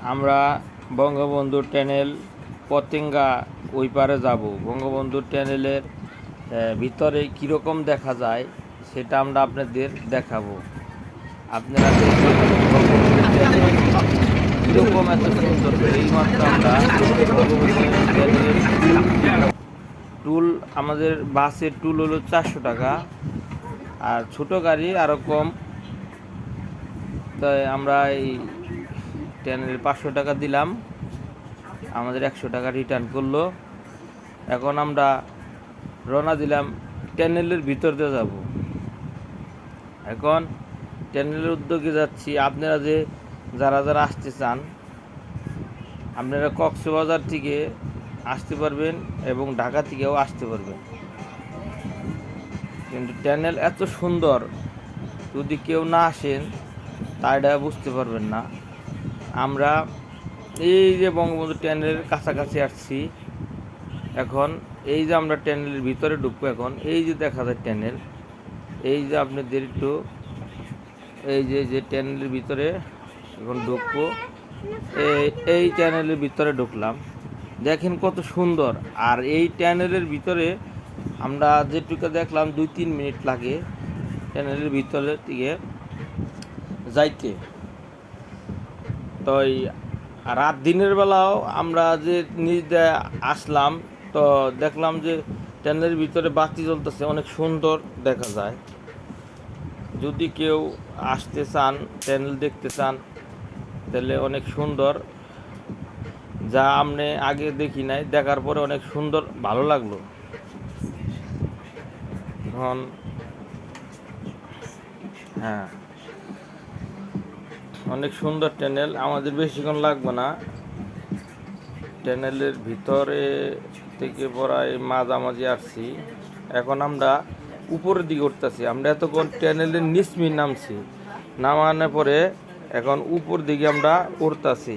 আমরা বঙ্গবন্ধু ট্যানেল পতেঙ্গা ওই পারে যাব। বঙ্গবন্ধু ট্যানেলের ভিতরে কীরকম দেখা যায় সেটা আমরা আপনাদের দেখাবো। আপনারা দেখবেন বঙ্গবন্ধু ট্যানেল কীরকম এত সুন্দর। এইমাত্র আমরা বঙ্গবন্ধু ট্যানেলের টুল, আমাদের বাসের টুল হলো 400 টাকা, আর ছোটো গাড়ি আরও কম। তাই আমরা এই ট্যানেলের 500 টাকা দিলাম, আমাদের 100 টাকা রিটার্ন করলো। এখন আমরা রওনা দিলাম, ট্যানেলের ভিতর দিয়ে যাব। এখন ট্যানেলের উদ্যোগে যাচ্ছি। আপনারা যারা যারা আসতে চান, আপনারা কক্সবাজার থেকে আসতে পারবেন এবং ঢাকা থেকেও আসতে পারবেন। কিন্তু ট্যানেল এত সুন্দর, যদি কেউ না আসেন তা এটা বুঝতে পারবেন না। আমরা এই যে বঙ্গবন্ধু ট্যানেলের কাছাকাছি আসছি। এখন এই যে আমরা ট্যানেলের ভিতরে ঢুকবো। এখন এই যে দেখা যায় ট্যানেল, এই যে আপনাদের একটু এই যে ট্যানেলের ভিতরে এখন ঢুকবো। এই ট্যানেলের ভিতরে ঢুকলাম, দেখেন কত সুন্দর। আর এই ট্যানেলের ভিতরে আমরা যেটুকু দেখলাম 2-3 মিনিট লাগে ট্যানেলের ভিতরে থেকে যাইতে। তো রাত দিনের বেলাও আমরা যে নিজে আসলাম, তো দেখলাম যে ট্যানেলের ভিতরে বাতি জ্বলতেছে, অনেক সুন্দর দেখা যায়। যদি কেউ আসতে চান, ট্যানেল দেখতে চান, তাহলে অনেক সুন্দর, যা আপনি আগে দেখি নাই, দেখার পরে অনেক সুন্দর, ভালো লাগলো। এখন হ্যাঁ, অনেক সুন্দর ট্যানেল, আমাদের বেশিক্ষণ লাগবে না। ট্যানেলের ভিতরে থেকে প্রায় মাঝামাঝি আসছি। এখন আমরা উপরের দিকে উঠতেছি। আমরা এতক্ষণ ট্যানেলের নিচমি নামছি, নামানোর পরে এখন উপর দিকে আমরা উঠতেছি।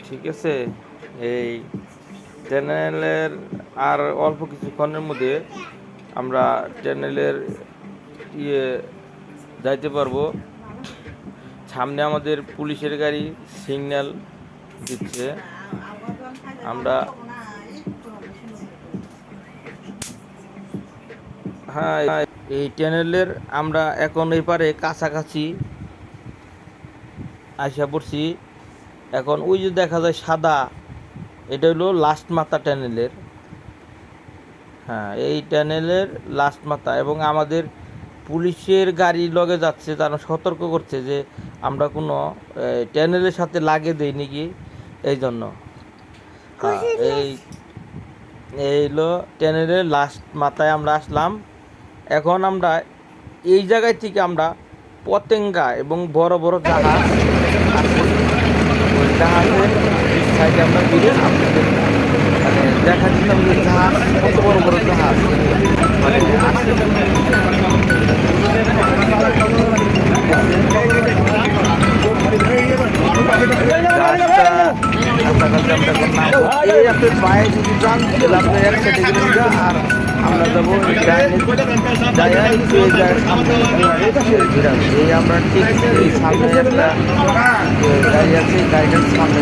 ঠিক আছে, এই ট্যানেলের আর অল্প কিছুক্ষণের মধ্যে আমরা ট্যানেলের যাইতে পারবো। সামনে আমাদের পুলিশের গাড়ি সিগন্যাল দিচ্ছে। আমরা হ্যাঁ, এই ট্যানেলের আমরা এখন এই পারে কাছাকাছি আসা পড়ছি। এখন ওই যে দেখা যায় সাদা, এটা হলো লাস্ট মাথা ট্যানেলের। হ্যাঁ, এই ট্যানেলের লাস্ট মাথা। এবং আমাদের পুলিশের গাড়ি লগে যাচ্ছে, তারা সতর্ক করছে যে আমরা কোনো ট্যানেলের সাথে লাগে দেই নাকি, এই জন্য। এই হলো ট্যানেলের লাস্ট মাথায় আমরা আসলাম। এখন আমরা এই জায়গায় থেকে আমরা পতেঙ্গা এবং বড় বড় জাহাজ আছে, ওই জাহাজের সাইডে আমরা ঘুরে আপনাদের মানে দেখা দিতাম যে জাহাজ, কত বড় বড় জাহাজ মানে আছে। এই আপনার পায়ে যদি যান, আপনার এক সাইডে গেলেন, আর আমরা যাবো এই আমরা ঠিক এই সামনে একটা গাড়ি আছে, গাড়িটার সামনে